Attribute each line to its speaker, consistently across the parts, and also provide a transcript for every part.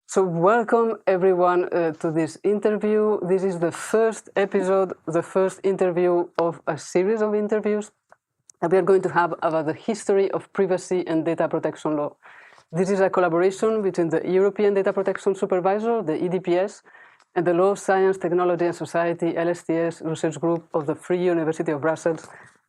Speaker 1: So welcome everyone to this interview. This is the first episode, the first interview of a series of interviews that we are going to have about the history of privacy and data protection law. This is a collaboration between the European Data Protection Supervisor, the EDPS, and the Law, Science, Technology and Society LSTS Research Group of the Vrije Universiteit Brussel,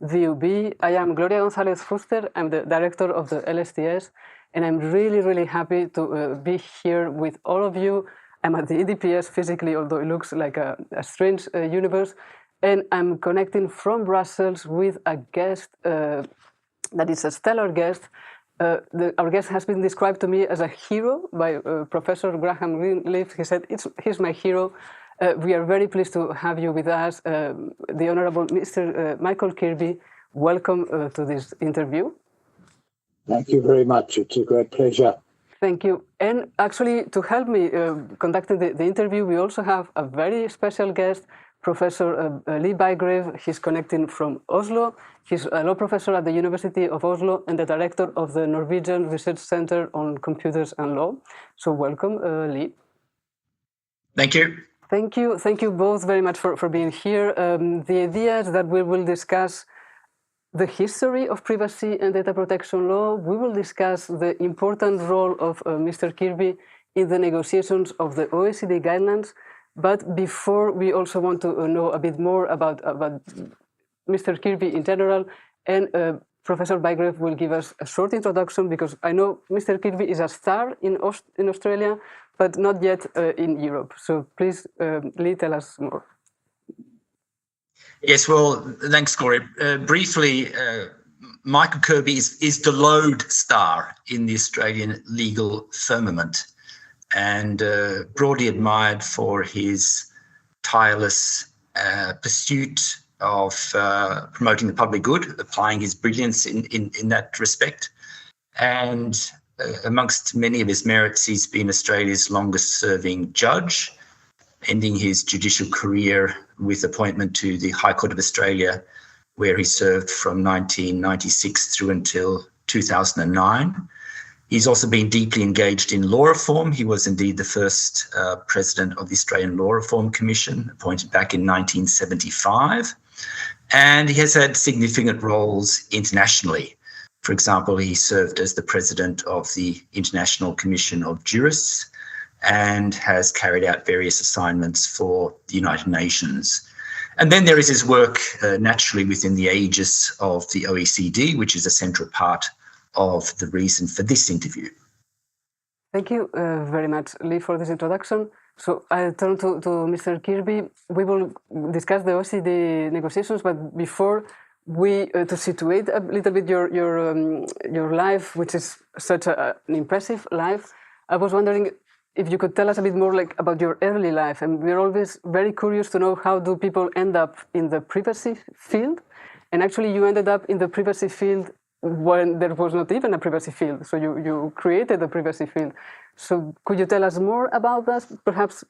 Speaker 1: VUB. I am Gloria González Fuster. I'm the director of the LSTS. And I'm really, really happy to be here with all of you. I'm at the EDPS physically, although it looks like a strange universe. And I'm connecting from Brussels with a guest that is a stellar guest. Our guest has been described to me as a hero by Professor Graham Greenleaf. He said, he's my hero. We are very pleased to have you with us, the Honorable Mr. Michael Kirby. Welcome to this interview.
Speaker 2: Thank you very much. It's a great pleasure.
Speaker 1: Thank you. And actually, to help me conducting the interview, we also have a very special guest, Professor Lee Bygrave. He's connecting from Oslo. He's a law professor at the University of Oslo and the director of the Norwegian Research Center on Computers and Law. So welcome, Lee.
Speaker 3: Thank you.
Speaker 1: Thank you. Thank you both very much for being here. The idea is that we will discuss the history of privacy and data protection law. We will discuss the important role of Mr. Kirby in the negotiations of the OECD Guidelines. But before, we also want to know a bit more about Mr. Kirby in general, and Professor Bygrave will give us a short introduction, because I know Mr. Kirby is a star in Australia, but not yet in Europe. So please, Lee, tell us more.
Speaker 3: Yes, well, thanks, Gloria. Briefly, Michael Kirby is the lodestar in the Australian legal firmament, and broadly admired for his tireless pursuit of promoting the public good, applying his brilliance in that respect. And amongst many of his merits, he's been Australia's longest-serving judge, ending his judicial career with appointment to the High Court of Australia, where he served from 1996 through until 2009. He's also been deeply engaged in law reform. He was indeed the first president of the Australian Law Reform Commission, appointed back in 1975. And he has had significant roles internationally. For example, he served as the president of the International Commission of Jurists, and has carried out various assignments for the United Nations. And then there is his work naturally within the aegis of the OECD, which is a central part of the reason for this interview.
Speaker 1: Thank you very much, Lee, for this introduction. So I turn to Mr. Kirby. We will discuss the OECD negotiations, but before to situate a little bit your life, which is such an impressive life, I was wondering if you could tell us a bit more about your early life. And we're always very curious to know, how do people end up in the privacy field? And actually you ended up in the privacy field when there was not even a privacy field. So you created a privacy field. So could you tell us more about that? Perhaps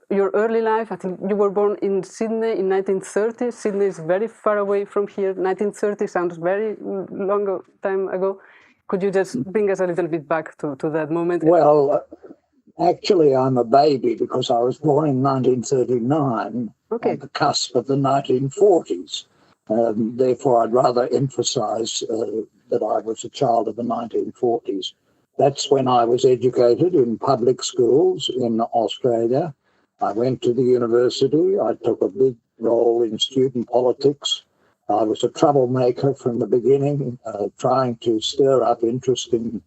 Speaker 1: your early life. I think you were born in Sydney in 1930. Sydney is very far away from here. 1930 sounds very long time ago. Could you just bring us a little bit back to that moment?
Speaker 2: Well, actually, I'm a baby because I was born in 1939, at the cusp of the 1940s. Therefore, I'd rather emphasize that I was a child of the 1940s. That's when I was educated in public schools in Australia. I went to the university. I took a big role in student politics. I was a troublemaker from the beginning, trying to stir up interest in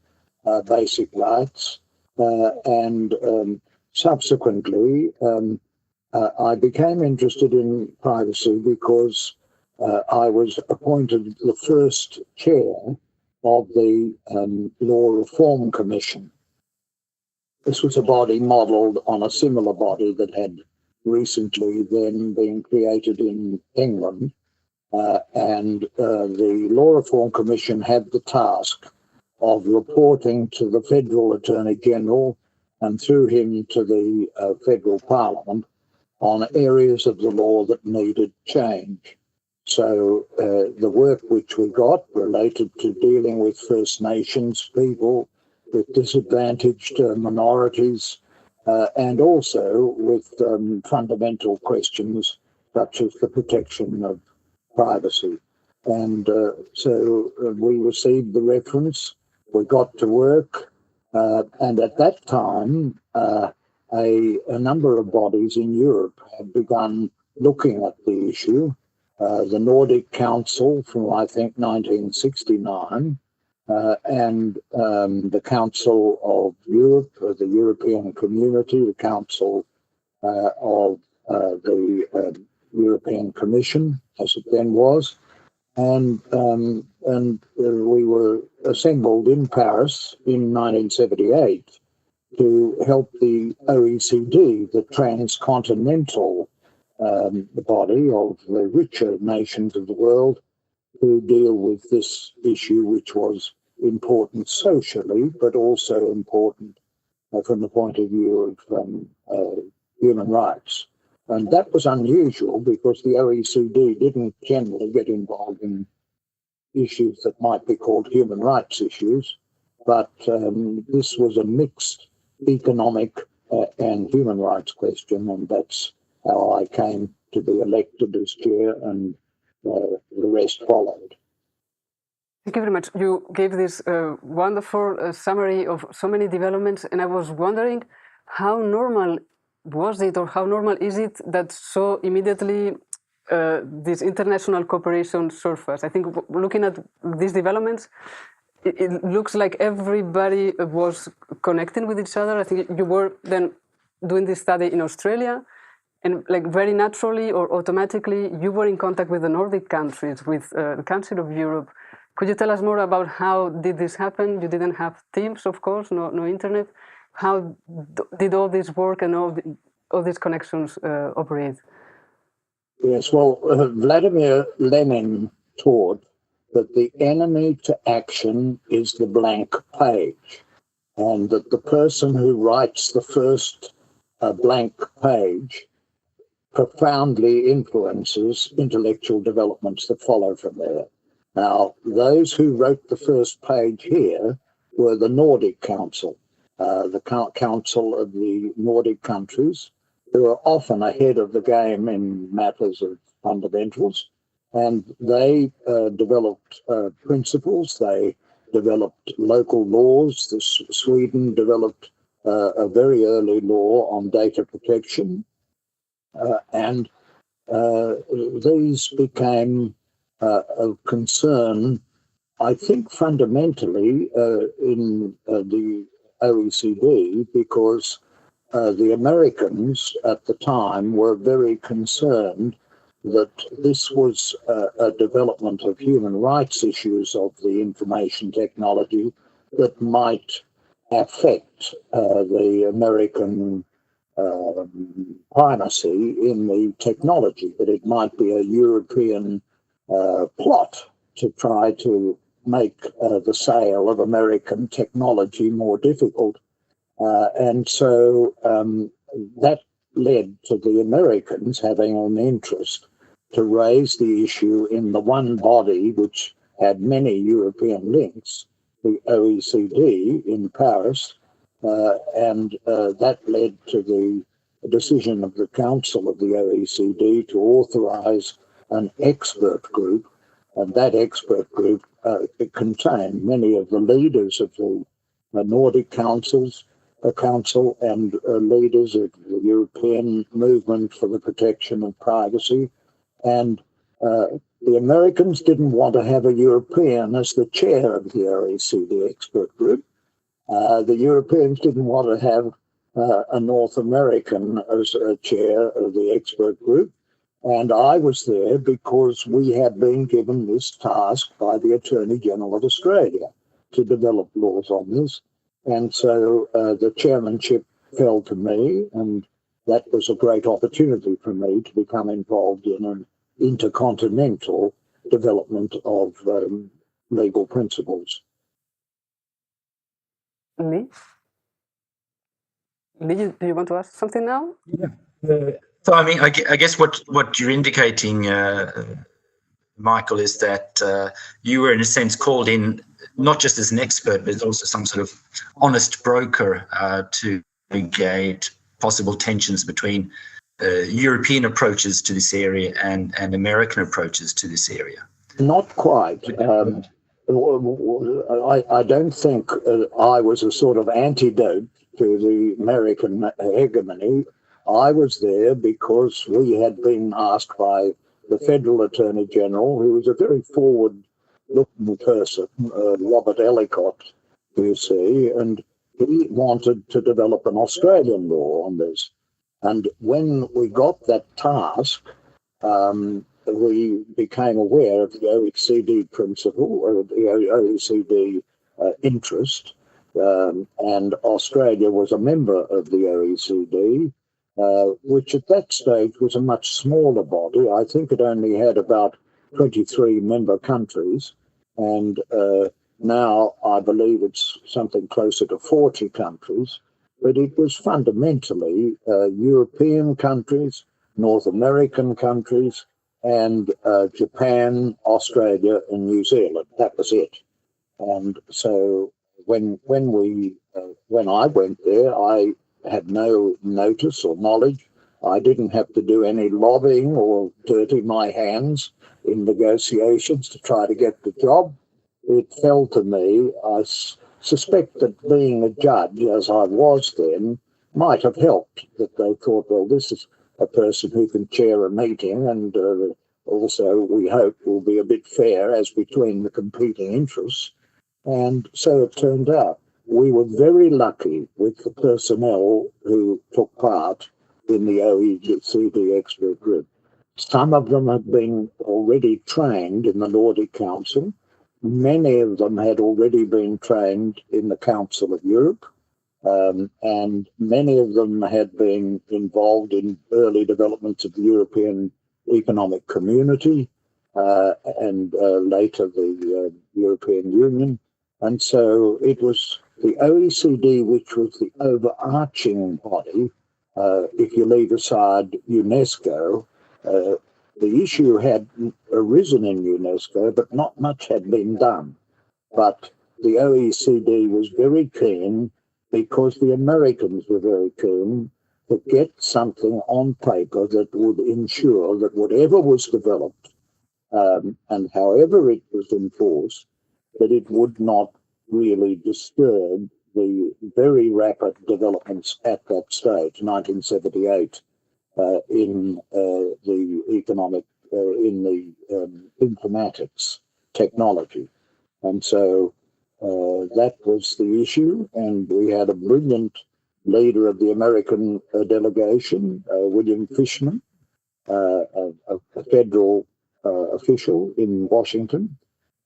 Speaker 2: basic rights. And subsequently, I became interested in privacy because I was appointed the first chair of the Law Reform Commission. This was a body modelled on a similar body that had recently then been created in England. And the Law Reform Commission had the task of reporting to the Federal Attorney General and through him to the Federal Parliament on areas of the law that needed change. So the work which we got related to dealing with First Nations people, with disadvantaged minorities, and also with fundamental questions such as the protection of privacy. And so we received the reference, we got to work, and at that time, a number of bodies in Europe had begun looking at the issue. The Nordic Council from, I think, 1969, and the Council of Europe, the European Community, the Council of the European Commission, as it then was, and we were assembled in Paris in 1978 to help the OECD, the transcontinental body of the richer nations of the world, to deal with this issue, which was important socially, but also important from the point of view of human rights. And that was unusual because the OECD didn't generally get involved in issues that might be called human rights issues, but this was a mixed economic and human rights question, and that's how I came to be elected as chair, and the rest followed.
Speaker 1: Thank you very much. You gave this wonderful summary of so many developments, and I was wondering how normal was it, or how normal is it that so immediately this international cooperation surfaced? I think looking at these developments, it looks like everybody was connecting with each other. I think you were then doing this study in Australia, and like very naturally or automatically, you were in contact with the Nordic countries, with the Council of Europe. Could you tell us more about how did this happen? You didn't have Teams, of course, no internet. How did all this work and all these connections operate?
Speaker 2: Yes, well, Vladimir Lenin taught that the enemy to action is the blank page, and that the person who writes the first blank page profoundly influences intellectual developments that follow from there. Now, those who wrote the first page here were the Nordic Council, the Council of the Nordic countries, who are often ahead of the game in matters of fundamentals. And they developed principles, they developed local laws. Sweden developed a very early law on data protection. And these became of concern, I think, fundamentally in the OECD, because the Americans at the time were very concerned that this was a development of human rights issues of the information technology that might affect the American primacy in the technology, that it might be a European plot to try to make the sale of American technology more difficult. And so that led to the Americans having an interest to raise the issue in the one body which had many European links, the OECD in Paris, and that led to the decision of the Council of the OECD to authorize an expert group, and that expert group contained many of the leaders of the Nordic Council and leaders of the European movement for the protection of privacy. And the Americans didn't want to have a European as the chair of the OECD expert group. The Europeans didn't want to have a North American as a chair of the expert group. And I was there because we had been given this task by the Attorney General of Australia to develop laws on this. And so the chairmanship fell to me, and that was a great opportunity for me to become involved in an intercontinental development of legal principles.
Speaker 1: Lee, do you want to ask something now?
Speaker 3: Yeah. So, I mean, I guess what you're indicating, Michael, is that you were in a sense called in not just as an expert, but also some sort of honest broker to negate possible tensions between European approaches to this area and American approaches to this area.
Speaker 2: Not quite. I don't think I was a sort of antidote to the American hegemony. I was there because we had been asked by the Federal Attorney General, who was a very forward-looking person, Robert Ellicott, you see, and he wanted to develop an Australian law on this. And when we got that task, we became aware of the OECD principle, or the OECD interest, and Australia was a member of the OECD, which at that stage was a much smaller body. I think it only had about 23 member countries, and now I believe it's something closer to 40 countries. But it was fundamentally European countries, North American countries, and Japan, Australia, and New Zealand. That was it. And so when I went there, I had no notice or knowledge. I didn't have to do any lobbying or dirty my hands in negotiations to try to get the job. It fell to me. I suspect that being a judge, as I was then, might have helped, that they thought, well, this is a person who can chair a meeting, and also, we hope, will be a bit fair as between the competing interests. And so it turned out. We were very lucky with the personnel who took part in the OECD expert group. Some of them had been already trained in the Nordic Council. Many of them had already been trained in the Council of Europe, and many of them had been involved in early developments of the European Economic Community and later the European Union. And so it was the OECD, which was the overarching body. If you leave aside UNESCO, the issue had arisen in UNESCO, but not much had been done. But the OECD was very keen, because the Americans were very keen, to get something on paper that would ensure that whatever was developed, and however it was enforced, that it would not really disturb the very rapid developments at that stage, 1978, in the economic, in the informatics technology. And so that was the issue, and we had a brilliant leader of the American delegation, William Fishman, a federal official in Washington,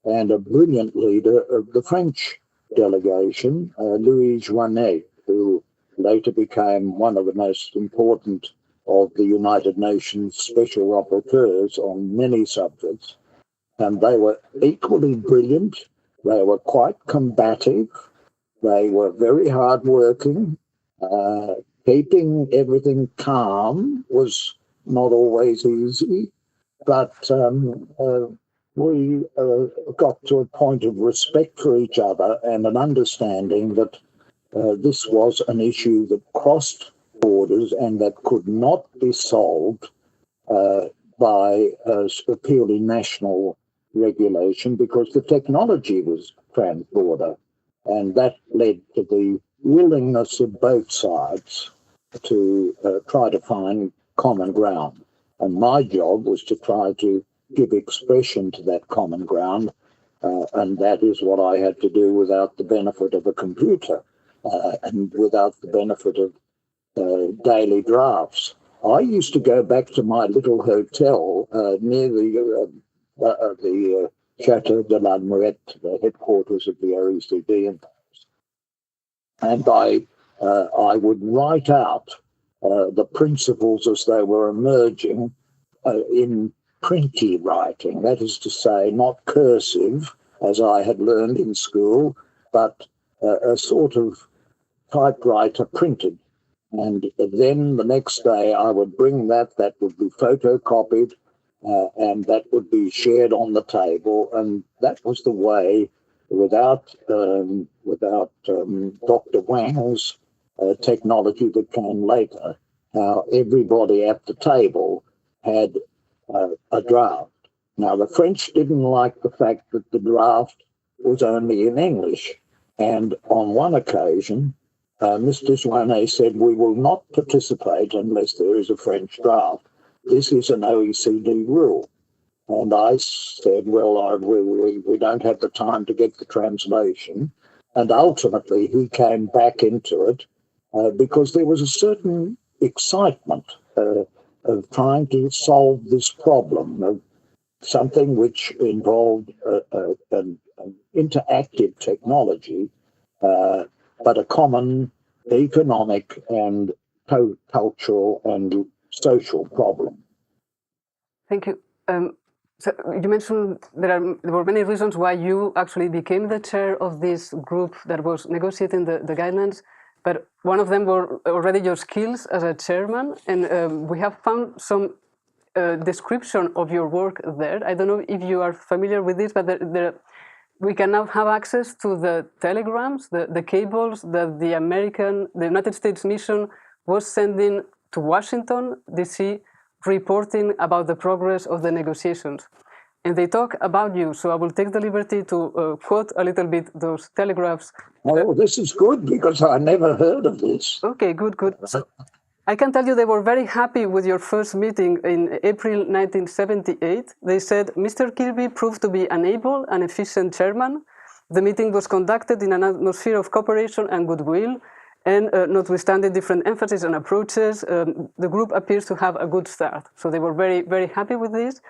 Speaker 2: and a brilliant leader of the French delegation, Louis Joinet, who later became one of the most important of the United Nations special rapporteurs on many subjects. And they were equally brilliant. They were quite combative. They were very hardworking. Keeping everything calm was not always easy, but we got to a point of respect for each other and an understanding that this was an issue that crossed borders and that could not be solved by a purely national regulation, because the technology was trans-border, and that led to the willingness of both sides to try to find common ground. And my job was to try to give expression to that common ground, and that is what I had to do without the benefit of a computer and without the benefit of daily drafts. I used to go back to my little hotel near the Chateau de la Muette, the headquarters of the OECD in Paris, and I would write out the principles as they were emerging in printy writing, that is to say, not cursive, as I had learned in school, but a sort of typewriter printed. And then the next day I would bring that would be photocopied, and that would be shared on the table. And that was the way, without Dr. Wang's technology that came later, how everybody at the table had a draft. Now, the French didn't like the fact that the draft was only in English. And on one occasion, Mr. Joannet said, "We will not participate unless there is a French draft. This is an OECD rule." And I said, well, we don't have the time to get the translation. And ultimately, he came back into it because there was a certain excitement of trying to solve this problem of something which involved an interactive technology, but a common economic and cultural and social problem.
Speaker 1: Thank you. So you mentioned there were many reasons why you actually became the chair of this group that was negotiating the guidelines, but one of them were already your skills as a chairman, and we have found some description of your work there. I don't know if you are familiar with this, but we can now have access to the telegrams, the cables that the United States mission was sending to Washington, D.C., reporting about the progress of the negotiations. And they talk about you, so I will take the liberty to quote a little bit those telegraphs.
Speaker 2: Oh, this is good, because I never heard of this.
Speaker 1: Okay, good. So I can tell you they were very happy with your first meeting in April 1978. They said, "Mr. Kirby proved to be an able and efficient chairman. The meeting was conducted in an atmosphere of cooperation and goodwill, and notwithstanding different emphasis and approaches, the group appears to have a good start." So they were very, very happy with this.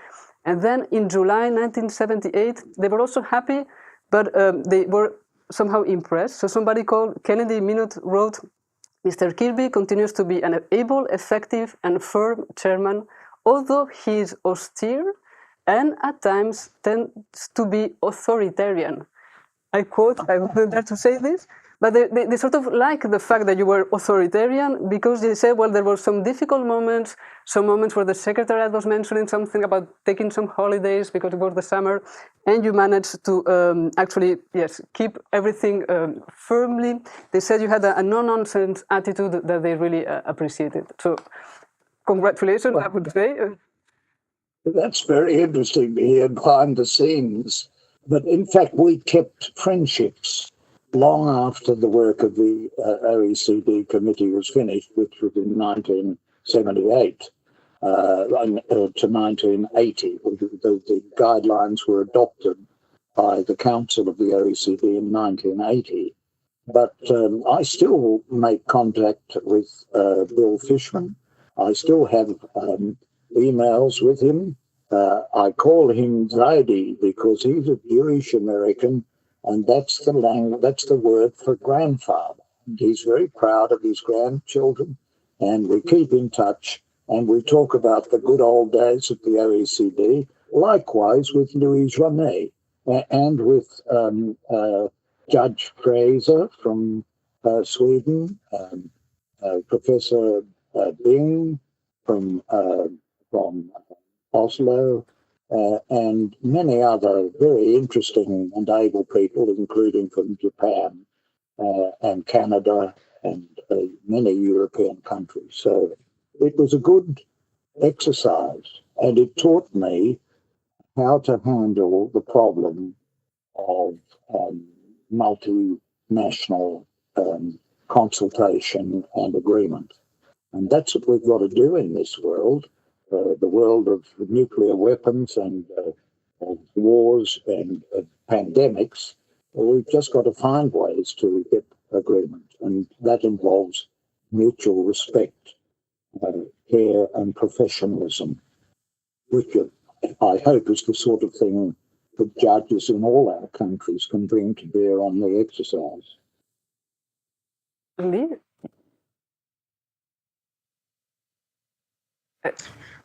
Speaker 1: And then in July 1978, they were also happy, but they were somehow impressed. So somebody called Kennedy Minute wrote, "Mr. Kirby continues to be an able, effective, and firm chairman, although he is austere and at times tends to be authoritarian." I quote, I wouldn't dare to say this, but they sort of like the fact that you were authoritarian, because they said, well, there were some difficult moments, some moments where the secretariat was mentioning something about taking some holidays because it was the summer, and you managed to actually, yes, keep everything firmly. They said you had a no-nonsense attitude that they really appreciated. So congratulations, I would say.
Speaker 2: That's very interesting to hear behind the scenes. But in fact, we kept friendships long after the work of the OECD committee was finished, which was in 1978 to 1980. The guidelines were adopted by the Council of the OECD in 1980. But I still make contact with Bill Fishman. I still have emails with him. I call him Zaidi because he's a Jewish American, and that's the word for grandfather. And he's very proud of his grandchildren, and we keep in touch, and we talk about the good old days at the OECD. Likewise with Louis Joannet and with Judge Fraser from Sweden, Professor Bing from Oslo, and many other very interesting and able people, including from Japan and Canada and many European countries. So it was a good exercise, and it taught me how to handle the problem of multinational consultation and agreement. And that's what we've got to do in this world. The world of nuclear weapons and of wars and pandemics, we've just got to find ways to get agreement. And that involves mutual respect, care and professionalism, which I hope is the sort of thing that judges in all our countries can bring to bear on the exercise.
Speaker 1: Indeed.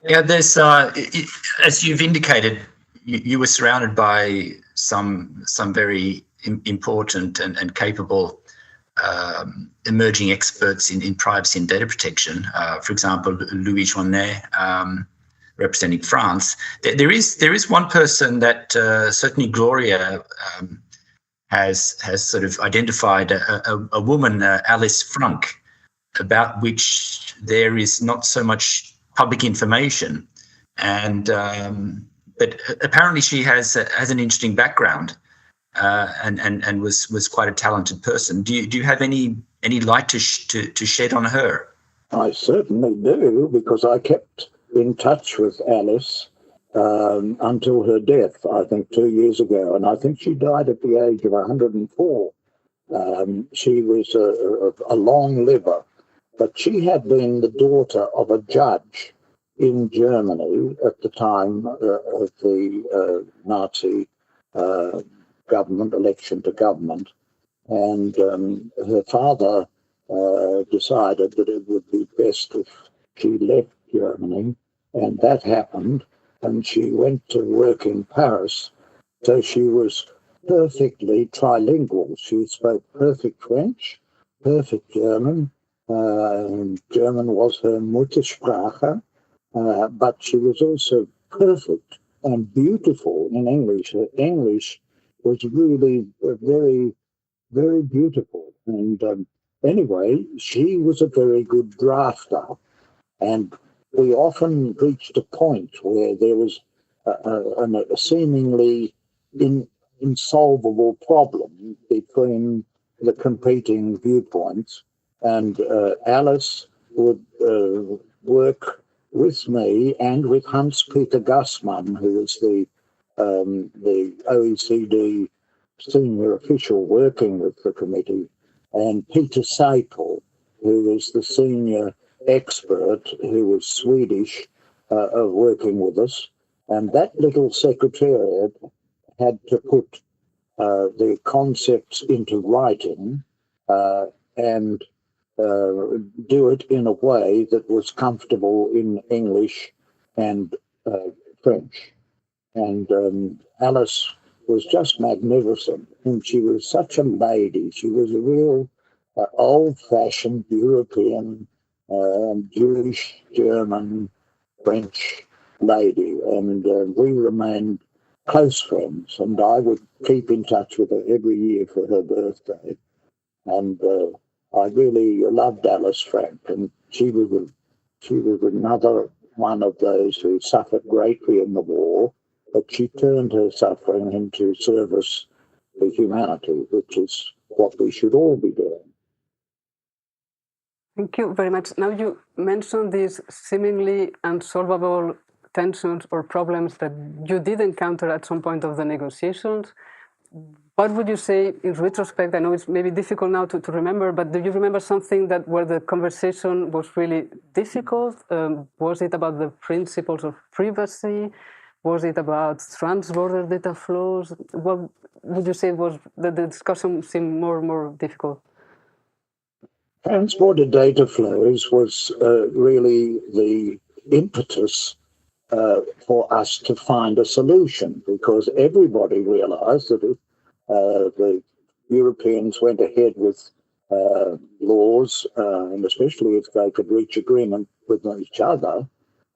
Speaker 3: Yeah, there's as you've indicated, you were surrounded by some very important and capable emerging experts in privacy and data protection. For example, Louis Joannet, representing France. There is one person that certainly Gloria has sort of identified, a woman, Alice Frank, about which there is not so much public information, and but apparently she has an interesting background, and was quite a talented person. Do you have any light to shed on her?
Speaker 2: I certainly do, because I kept in touch with Alice until her death, I think 2 years ago, and I think she died at the age of 104. She was a long liver, but she had been the daughter of a judge in Germany at the time of the Nazi government, election to government, and her father decided that it would be best if she left Germany, and that happened, and she went to work in Paris. So she was perfectly trilingual. She spoke perfect French, perfect German. German was her Muttersprache, but she was also perfect and beautiful in English. Her English was really very, very beautiful. And anyway, she was a very good drafter. And we often reached a point where there was a seemingly insolvable problem between the competing viewpoints. And Alice would work with me and with Hans-Peter Gassmann, who was the OECD senior official working with the committee, and Peter Seipel, who was the senior expert, who was Swedish, working with us. And that little secretariat had to put the concepts into writing and do it in a way that was comfortable in English and French. And Alice was just magnificent, and she was such a lady. She was a real old-fashioned European, Jewish, German, French lady, and we remained close friends, and I would keep in touch with her every year for her birthday. And I really loved Alice Frank, and she was another one of those who suffered greatly in the war, but she turned her suffering into service for humanity, which is what we should all be doing.
Speaker 1: Thank you very much. Now you mentioned these seemingly unsolvable tensions or problems that you did encounter at some point of the negotiations. What would you say in retrospect? I know it's maybe difficult now to remember, but do you remember something that where the conversation was really difficult? Was it about the principles of privacy? Was it about transborder data flows? What would you say was the discussion seemed more difficult?
Speaker 2: Transborder data flows was really the impetus for us to find a solution, because everybody realized that if the Europeans went ahead with laws, and especially if they could reach agreement with each other,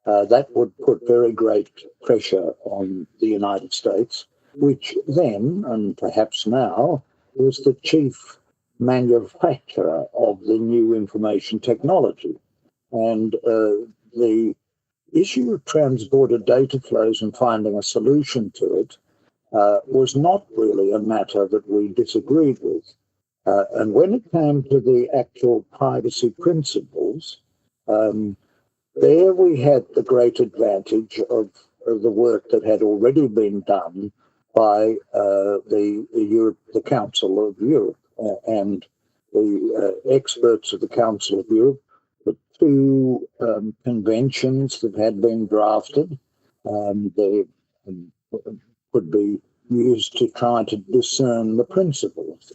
Speaker 2: that would put very great pressure on the United States, which then, and perhaps now, was the chief manufacturer of the new information technology. And the issue of transborder data flows and finding a solution to it was not really a matter that we disagreed with. And when it came to the actual privacy principles, there we had the great advantage of the work that had already been done by the Council of Europe and the experts of the Council of Europe. The two conventions that had been drafted, they could be used to try to discern the principles.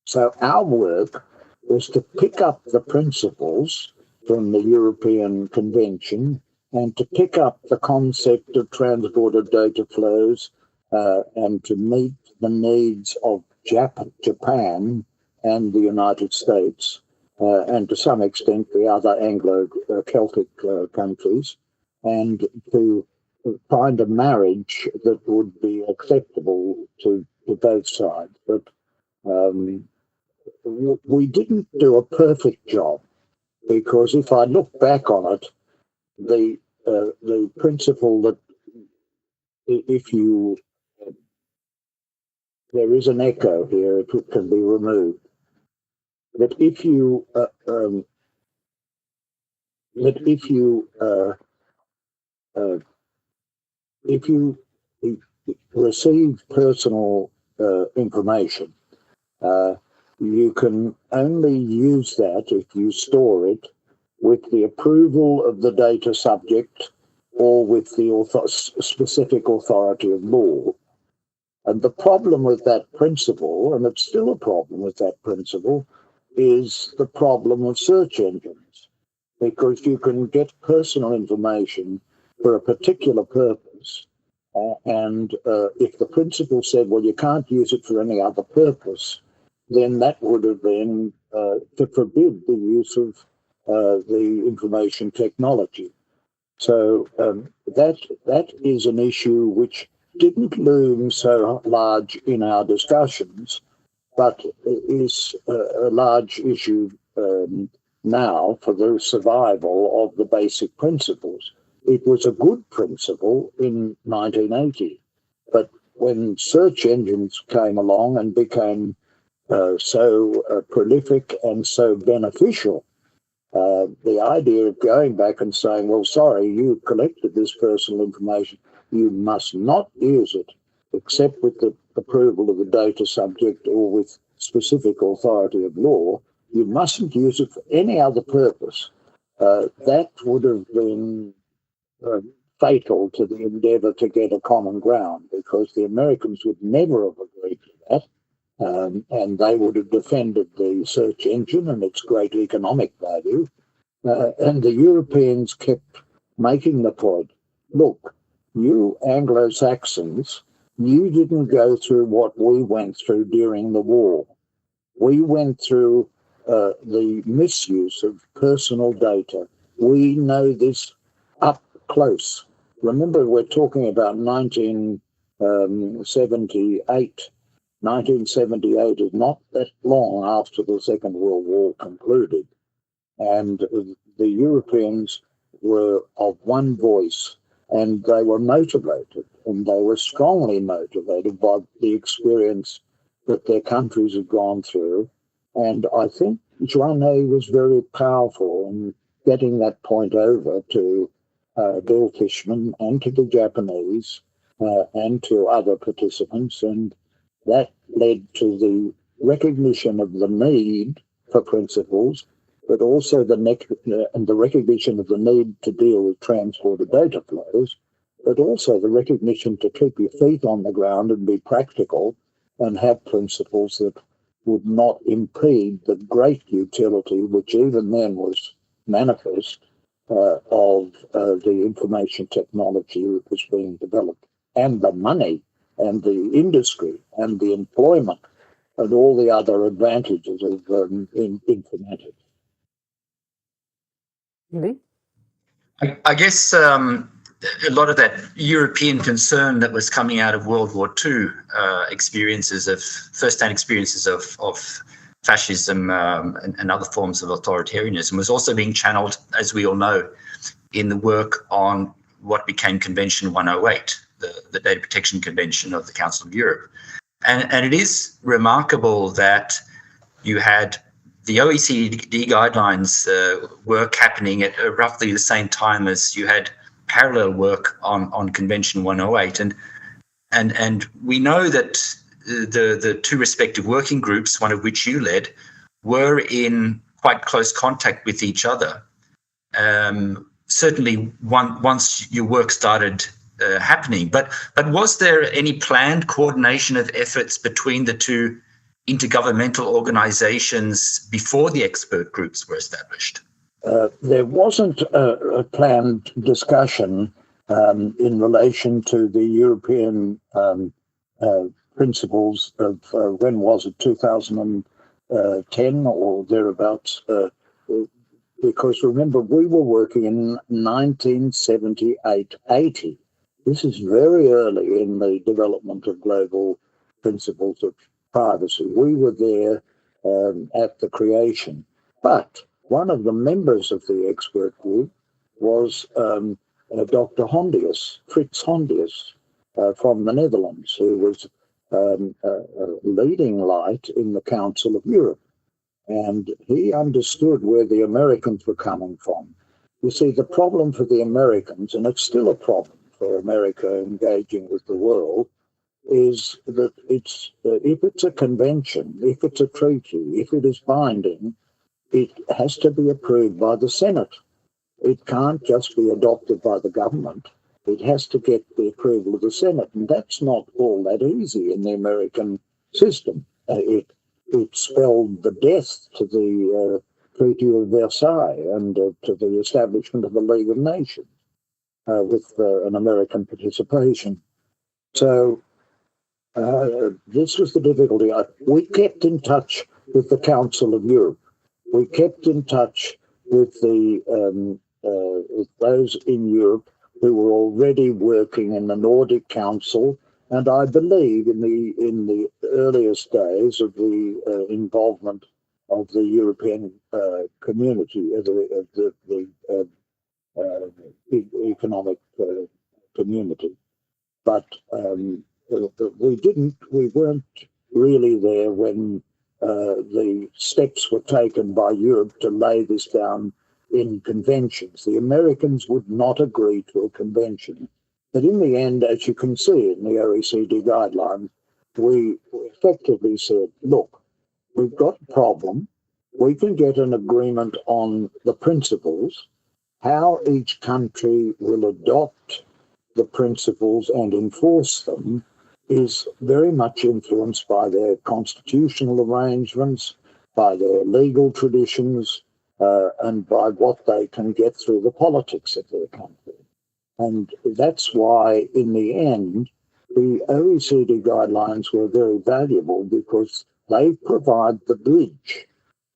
Speaker 2: So our work was to pick up the principles from the European Convention and to pick up the concept of transborder data flows and to meet the needs of Japan and the United States and to some extent the other Anglo-Celtic countries. and to find a marriage that would be acceptable to both sides. But we didn't do a perfect job, because if I look back on it, the principle that if you there is an echo here, it can be removed. That if you receive personal information, you can only use that if you store it with the approval of the data subject or with the specific authority of law. And the problem with that principle, and it's still a problem with that principle, is the problem of search engines, because you can get personal information for a particular purpose, and if the principle said, well, you can't use it for any other purpose, then that would have been to forbid the use of the information technology. So that is an issue which didn't loom so large in our discussions, but is a large issue now for the survival of the basic principles. It was a good principle in 1980, but when search engines came along and became so prolific and so beneficial, the idea of going back and saying, well, sorry, you collected this personal information, you must not use it except with the approval of the data subject or with specific authority of law. You mustn't use it for any other purpose. That would have been fatal to the endeavour to get a common ground, because the Americans would never have agreed to that, and they would have defended the search engine and its great economic value. And the Europeans kept making the point, look, you Anglo-Saxons, you didn't go through what we went through during the war. We went through the misuse of personal data. We know this up close. Remember, we're talking about 1978. 1978 is not that long after the Second World War concluded. And the Europeans were of one voice, and they were motivated, and they were strongly motivated by the experience that their countries had gone through. And I think Joannet was very powerful in getting that point over to Bill Fishman and to the Japanese and to other participants. And that led to the recognition of the need for principles, but also the recognition of the need to deal with transport of data flows, but also the recognition to keep your feet on the ground and be practical and have principles that would not impede the great utility, which even then was manifest, of the information technology that was being developed, and the money and the industry and the employment and all the other advantages of informatics.
Speaker 1: Really?
Speaker 3: I guess a lot of that European concern that was coming out of World War II, first-hand experiences of fascism and other forms of authoritarianism, was also being channeled, as we all know, in the work on what became Convention 108, the Data Protection Convention of the Council of Europe. And it is remarkable that you had the OECD Guidelines work happening at roughly the same time as you had parallel work on Convention 108. And we know that the two respective working groups, one of which you led, were in quite close contact with each other. Certainly once your work started happening. But was there any planned coordination of efforts between the two intergovernmental organizations before the expert groups were established?
Speaker 2: There wasn't a planned discussion in relation to the European principles of, when was it, 2010 or thereabouts. because remember, we were working in 1978-80. This is very early in the development of global principles of privacy. We were there at the creation. But one of the members of the expert group was Dr. Hondius, Frits Hondius, from the Netherlands, who was a leading light in the Council of Europe. And he understood where the Americans were coming from. You see, the problem for the Americans, and it's still a problem for America engaging with the world, is that if it's a convention, if it's a treaty, if it is binding, it has to be approved by the Senate. It can't just be adopted by the government. It has to get the approval of the Senate, and that's not all that easy in the American system. It spelled the death to the Treaty of Versailles and to the establishment of the League of Nations with an American participation. So this was the difficulty. We kept in touch with the Council of Europe. We kept in touch with with those in Europe who were already working in the Nordic Council, and I believe in the earliest days of the involvement of the European community, the economic community. But we weren't really there when the steps were taken by Europe to lay this down in conventions. The Americans would not agree to a convention. But in the end, as you can see in the OECD guidelines, we effectively said, look, we've got a problem. We can get an agreement on the principles. How each country will adopt the principles and enforce them is very much influenced by their constitutional arrangements, by their legal traditions, and by what they can get through the politics of their country. And that's why, in the end, the OECD guidelines were very valuable, because they provide the bridge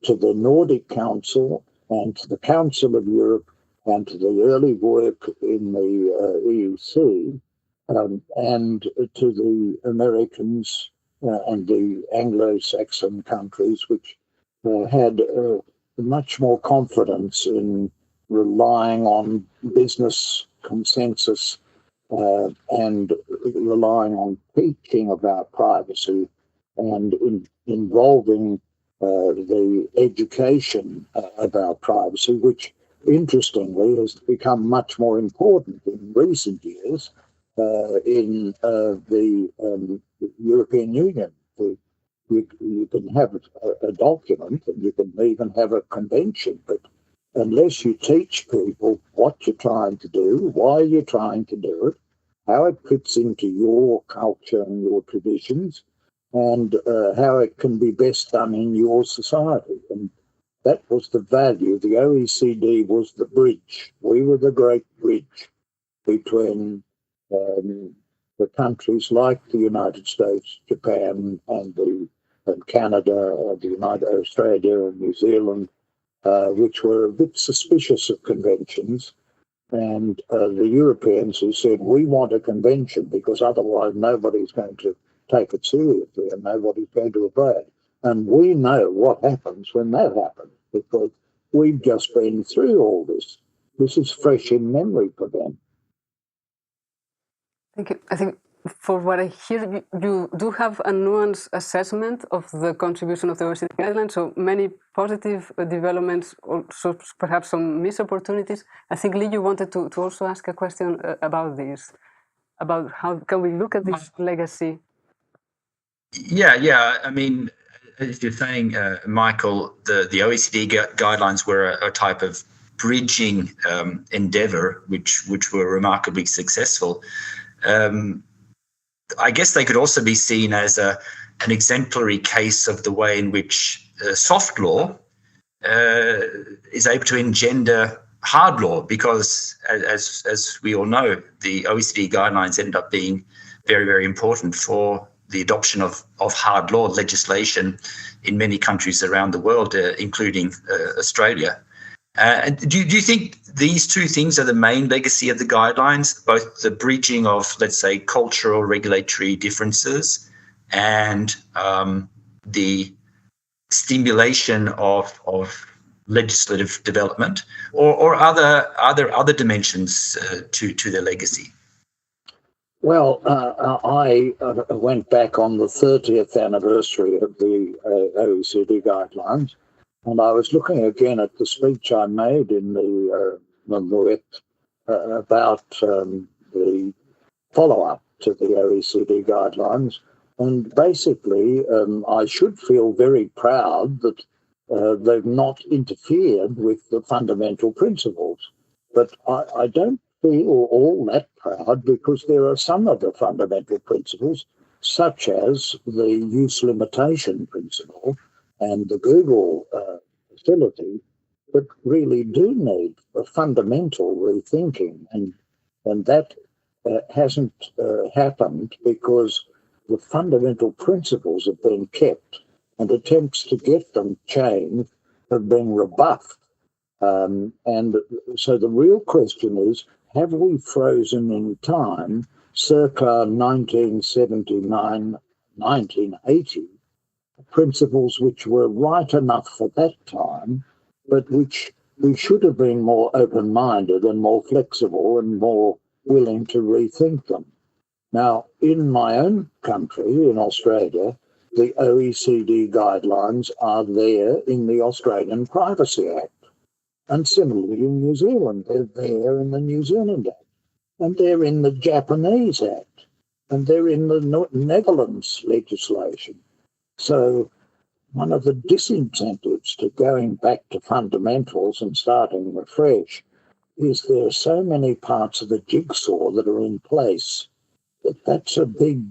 Speaker 2: to the Nordic Council and to the Council of Europe and to the early work in the EUC and to the Americans and the Anglo-Saxon countries, which had much more confidence in relying on business consensus and relying on teaching about privacy and involving the education about privacy, which interestingly has become much more important in recent years in the European Union. You can have a document and you can even have a convention, but unless you teach people what you're trying to do, why you're trying to do it, how it fits into your culture and your traditions, and how it can be best done in your society. And that was the value. The OECD was the bridge. We were the great bridge between the countries like the United States, Japan, and Canada, Australia, and New Zealand, which were a bit suspicious of conventions, and the Europeans who said, we want a convention because otherwise nobody's going to take it seriously and nobody's going to obey it. And we know what happens when that happens, because we've just been through all this. This is fresh in memory for them.
Speaker 1: Thank you. I think for what I hear, you do have a nuanced assessment of the contribution of the OECD guidelines, so many positive developments, also perhaps some missed opportunities. I think, Lee, you wanted to also ask a question about this, about how can we look at this legacy?
Speaker 3: Yeah. I mean, as you're saying, Michael, the OECD guidelines were a type of bridging endeavor, which were remarkably successful. I guess they could also be seen as an exemplary case of the way in which soft law is able to engender hard law, because as we all know, the OECD guidelines end up being very, very important for the adoption of hard law legislation in many countries around the world, including Australia. Do you think these two things are the main legacy of the guidelines, both the bridging of, let's say, cultural regulatory differences and the stimulation of legislative development, or other dimensions to their legacy?
Speaker 2: Well, I went back on the 30th anniversary of the OECD guidelines, and I was looking again at the speech I made in the about the follow-up to the OECD guidelines. And basically, I should feel very proud that they've not interfered with the fundamental principles. But I don't feel all that proud, because there are some of the fundamental principles, such as the use limitation principle and the Google facility, that really do need a fundamental rethinking. And that hasn't happened because the fundamental principles have been kept, and attempts to get them changed have been rebuffed. And so the real question is, have we frozen in time, circa 1979, 1980, principles which were right enough for that time, but which we should have been more open-minded and more flexible and more willing to rethink them? Now, in my own country, in Australia, the OECD guidelines are there in the Australian Privacy Act. And similarly in New Zealand, they're there in the New Zealand Act. And they're in the Japanese Act. And they're in the Netherlands legislation. So one of the disincentives to going back to fundamentals and starting afresh is there are so many parts of the jigsaw that are in place that that's a big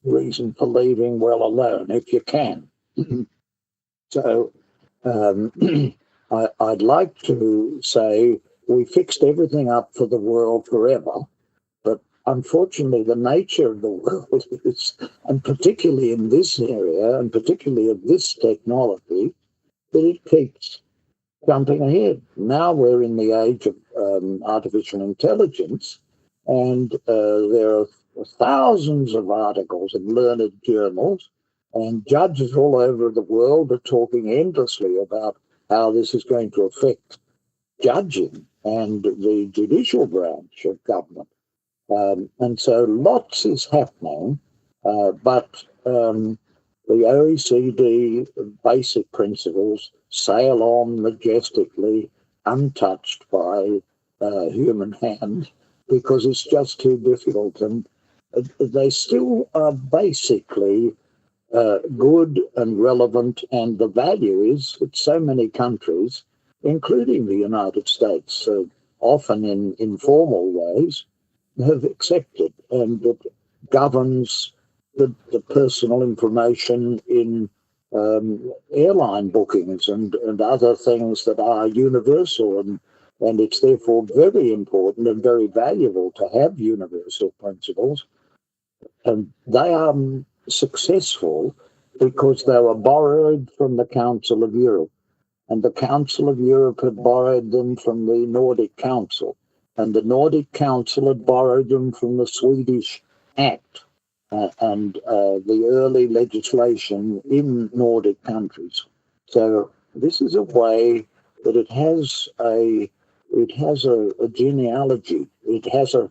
Speaker 2: reason for leaving well alone, if you can. So I'd like to say we fixed everything up for the world forever, but unfortunately the nature of the world is, and particularly in this area, and particularly of this technology, that it keeps jumping ahead. Now we're in the age of artificial intelligence, and there are thousands of articles in learned journals, and judges all over the world are talking endlessly about how this is going to affect judging and the judicial branch of government. And so lots is happening, but the OECD basic principles sail on majestically, untouched by human hand, because it's just too difficult. And they still are basically good and relevant, and the value is that so many countries, including the United States, often in informal ways, have accepted, and that governs the personal information in airline bookings and other things that are universal, and it's therefore very important and very valuable to have universal principles. And they are successful because they were borrowed from the Council of Europe, and the Council of Europe had borrowed them from the Nordic Council, and the Nordic Council had borrowed them from the Swedish Act and the early legislation in Nordic countries. So this is a way that it has a genealogy, it has a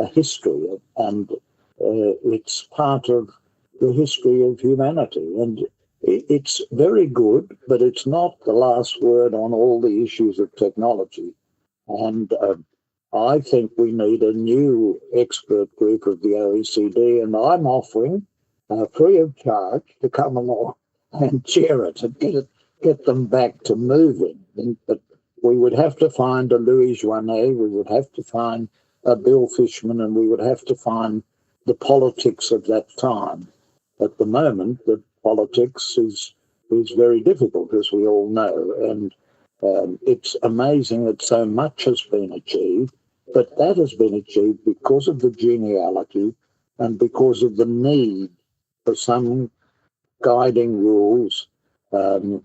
Speaker 2: history, and it's part of the history of humanity. And it's very good, but it's not the last word on all the issues of technology. And I think we need a new expert group of the OECD, and I'm offering free of charge to come along and chair it and get them back to moving. But we would have to find a Louis Joinet, we would have to find a Bill Fishman, and we would have to find the politics of that time. At the moment, the politics is very difficult, as we all know, and it's amazing that so much has been achieved, but that has been achieved because of the genealogy and because of the need for some guiding rules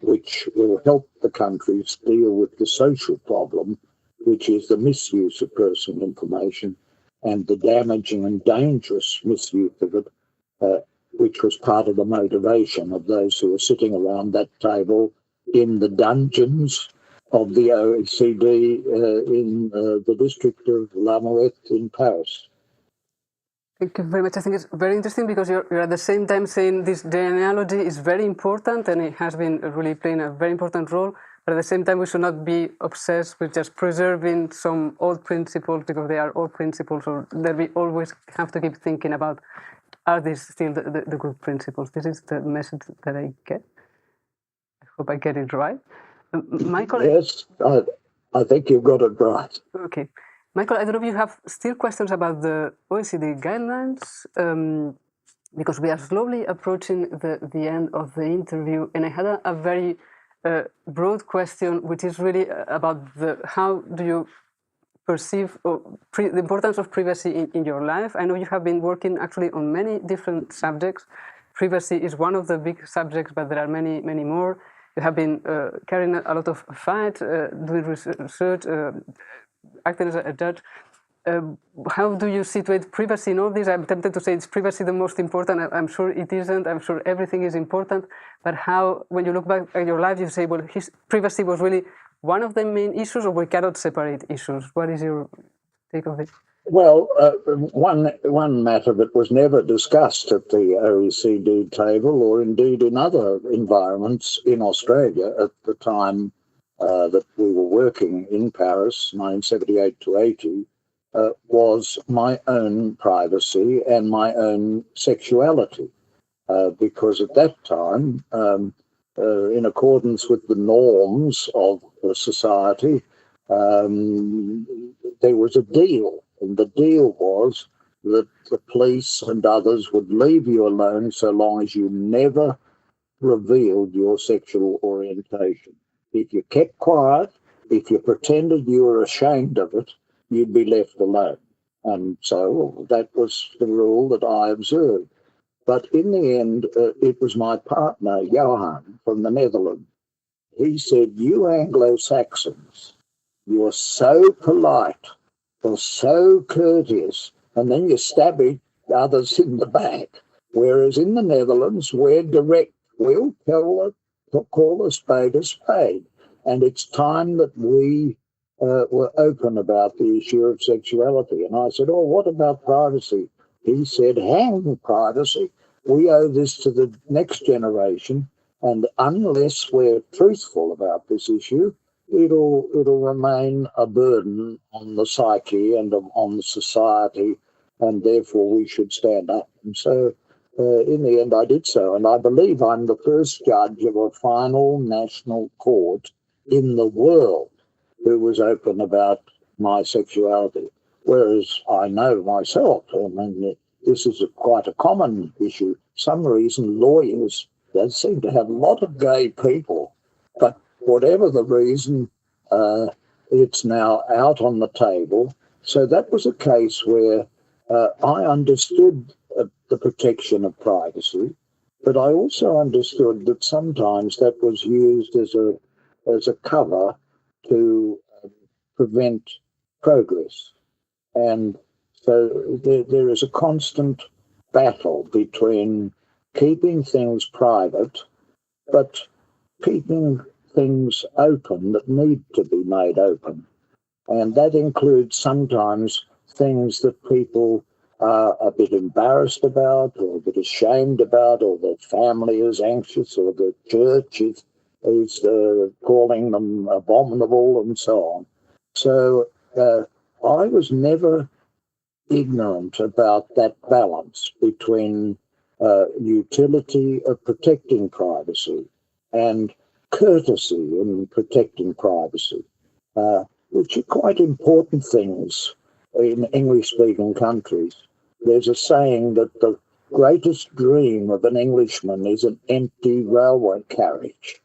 Speaker 2: which will help the countries deal with the social problem, which is the misuse of personal information and the damaging and dangerous misuse of it, which was part of the motivation of those who were sitting around that table in the dungeons of the OECD in the district of La Muette in Paris.
Speaker 1: Thank you very much. I think it's very interesting because you're at the same time saying this genealogy is very important and it has been really playing a very important role. But at the same time, we should not be obsessed with just preserving some old principles because they are old principles, or that we always have to keep thinking about, are these still the good principles? This is the message that I get. I hope I get it right. Michael?
Speaker 2: Yes, I think you've got it right.
Speaker 1: Okay. Michael, I don't know if you have still questions about the OECD guidelines, because we are slowly approaching the end of the interview, and I had a very broad question, which is really about how do you perceive the importance of privacy in your life. I know you have been working actually on many different subjects. Privacy is one of the big subjects, but there are many, many more. You have been carrying a lot of fight, doing research, acting as a judge. How do you situate privacy in all this? I'm tempted to say it's privacy the most important. I'm sure it isn't. I'm sure everything is important. But how, when you look back at your life, you say, well, privacy was really one of the main issues, or we cannot separate issues? What is your take on it?
Speaker 2: Well, one matter that was never discussed at the OECD table, or indeed in other environments in Australia at the time that we were working in Paris, 1978 to 80, was my own privacy and my own sexuality. Because at that time, in accordance with the norms of the society, there was a deal. And the deal was that the police and others would leave you alone so long as you never revealed your sexual orientation. If you kept quiet, if you pretended you were ashamed of it, you'd be left alone. And so that was the rule that I observed. But in the end, it was my partner, Johan, from the Netherlands. He said, you Anglo-Saxons, you're so polite, you're so courteous, and then you stab others in the back. Whereas in the Netherlands, we're direct. We'll call a spade a spade. And it's time that we were open about the issue of sexuality. And I said, oh, what about privacy? He said, hang privacy. We owe this to the next generation. And unless we're truthful about this issue, it'll remain a burden on the psyche and on the society, and therefore we should stand up. And so in the end I did so, and I believe I'm the first judge of a final national court in the world who was open about my sexuality, whereas I know myself, I mean, this is quite a common issue. Some reason lawyers, they seem to have a lot of gay people, but whatever the reason, it's now out on the table. So that was a case where I understood the protection of privacy, but I also understood that sometimes that was used as a cover to prevent progress. And so there is a constant battle between keeping things private, but keeping things open that need to be made open. And that includes sometimes things that people are a bit embarrassed about, or a bit ashamed about, or their family is anxious, or the church is calling them abominable, and so on. So I was never ignorant about that balance between utility of protecting privacy and courtesy in protecting privacy, which are quite important things in English-speaking countries. There's a saying that the greatest dream of an Englishman is an empty railway carriage,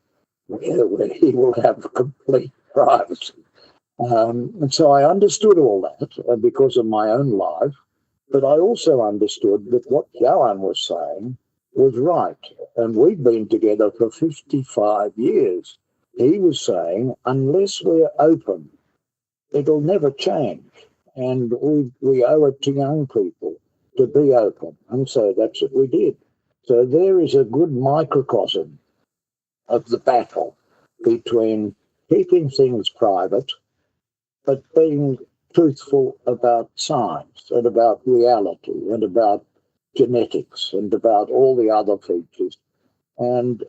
Speaker 2: where he will have complete privacy. And so I understood all that because of my own life, but I also understood that what Johan was saying was right. And we've been together for 55 years. He was saying, unless we're open, it'll never change. And we owe it to young people to be open. And so that's what we did. So there is a good microcosm of the battle between keeping things private, but being truthful about science and about reality and about genetics and about all the other features. And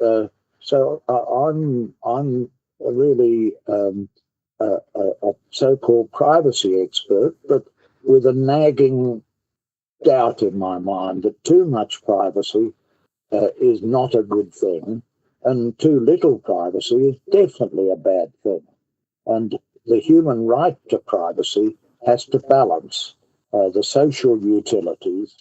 Speaker 2: so I'm really a so-called privacy expert, but with a nagging doubt in my mind that too much privacy is not a good thing, and too little privacy is definitely a bad thing. And the human right to privacy has to balance the social utilities,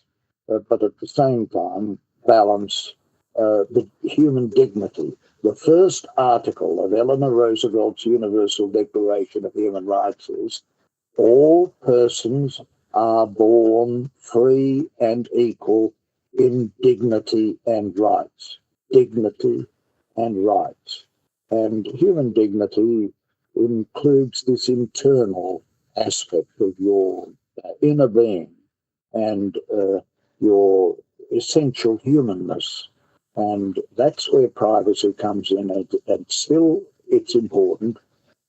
Speaker 2: but at the same time balance the human dignity. The first article of Eleanor Roosevelt's Universal Declaration of Human Rights is, all persons are born free and equal in dignity and rights. Dignity and rights. And human dignity includes this internal aspect of your inner being and your essential humanness. And that's where privacy comes in, and still it's important,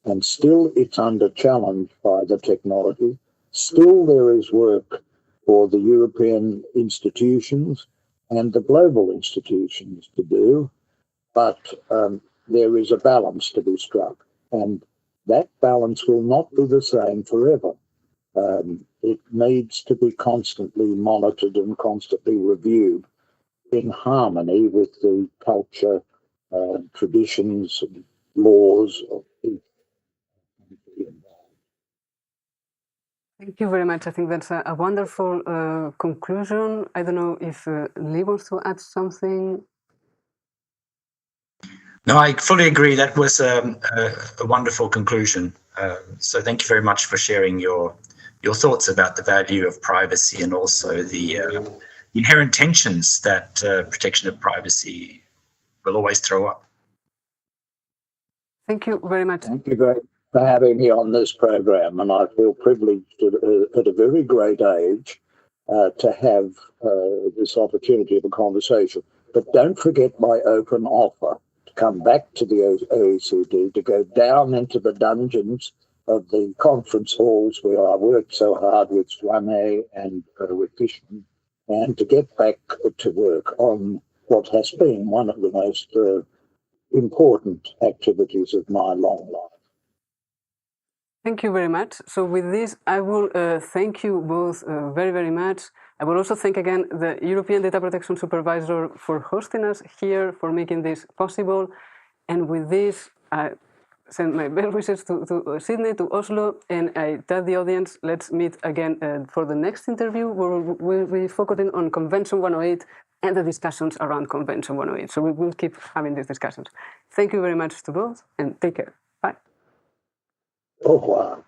Speaker 2: and still it's under challenge by the technology. Still there is work for the European institutions and the global institutions to do, but there is a balance to be struck, and that balance will not be the same forever. It needs to be constantly monitored and constantly reviewed in harmony with the culture, traditions, and laws of each country involved.
Speaker 1: Thank you very much. I think that's a wonderful conclusion. I don't know if Lee wants to add something.
Speaker 3: No, I fully agree. That was a wonderful conclusion. So thank you very much for sharing your thoughts about the value of privacy and also the inherent tensions that protection of privacy will always throw up.
Speaker 1: Thank you very much.
Speaker 2: Thank you very much for having me on this program, and I feel privileged at a very great age to have this opportunity of a conversation. But don't forget my open offer to come back to the OECD, to go down into the dungeons of the conference halls where I worked so hard with Vrije and with Fishman, and to get back to work on what has been one of the most important activities of my long life.
Speaker 1: Thank you very much. So with this, I will thank you both very, very much. I will also thank again the European Data Protection Supervisor for hosting us here, for making this possible. And with this, I send my best wishes to Sydney, to Oslo, and I tell the audience, let's meet again for the next interview, where we'll be focusing on Convention 108 and the discussions around Convention 108. So we will keep having these discussions. Thank you very much to both, and take care. Bye.
Speaker 2: Au revoir.